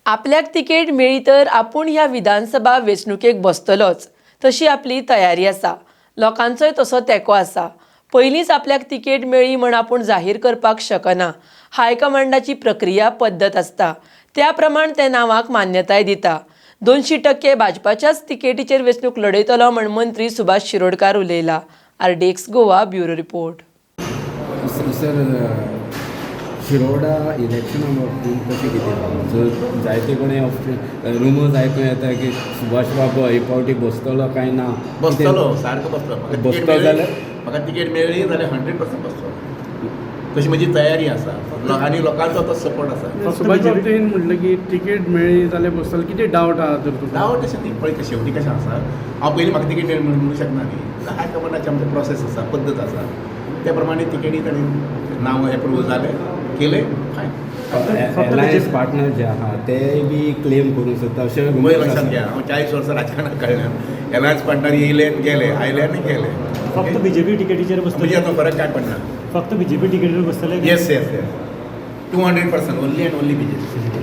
आपल्याक तिकेट मेळ्ळी तर आपूण ह्या विधानसभा वेंचणुकेक बसतलोच तशी आपली तयारी आसा. लोकांचोय तसो तेंको आसा. पयलींच आपल्याक तिकेट मेळ्ळी म्हण आपूण जाहीर करपाक शकना. हायकमांडाची प्रक्रिया पद्दत आसता. त्या प्रमाण ते नांवाक मान्यताय दिता. 200% भाजपाच्याच तिकेटीचेर वेंचणूक लढयतलो म्हण मंत्री सुभाष शिरोडकार उलयला. RDX Goa bureau report. Shiroda इलेक्शना बाबतींत कशें कितें जर जायते कोणी रुमर्स आयकूं येता की सुभाष बाबू हे फावटी बसतलो काय ना. बसतलो सारको बसतलो जाल्यार म्हाका तिकेट मेळ्ळी जाल्यार 100% बसतलो. तशी म्हजी तयारी आसा आनी लोकांचो तो सपोर्ट आसा. सुभाष बाबतीन म्हटलं की तिकेट मेळ्ळी जाल्यार बसतलो. कितें डावट आहा तर तुका? डावट अशें न्ही. पळय शेवटी कशें आसा हांव पयलीं म्हाका तिकेट मेळ्ळी म्हणूंक शकना न्ही. हायकमांडाचें आमचें प्रोसेस आसा पद्दत आसा त्या प्रमाणे तिकेटी ताणें नांव एप्रूव जालें केलें फायन. एलायन्स पार्टनर जे आहा ते बी क्लेम करूंक सोदता अशें पळय लक्षांत घ्या हांव 40 वर्सां राजकारणांत कळ्ळ्यान एलायन्स पार्टनर येयले गेले आयले आनी गेले. फक्त बीजेपी तिकेटीचेर म्हणजे बसतले. हातूंत फरक काय पडना. फक्त बीजेपी तिकेटीचेर बसतले. Yes 200% only and only BJP.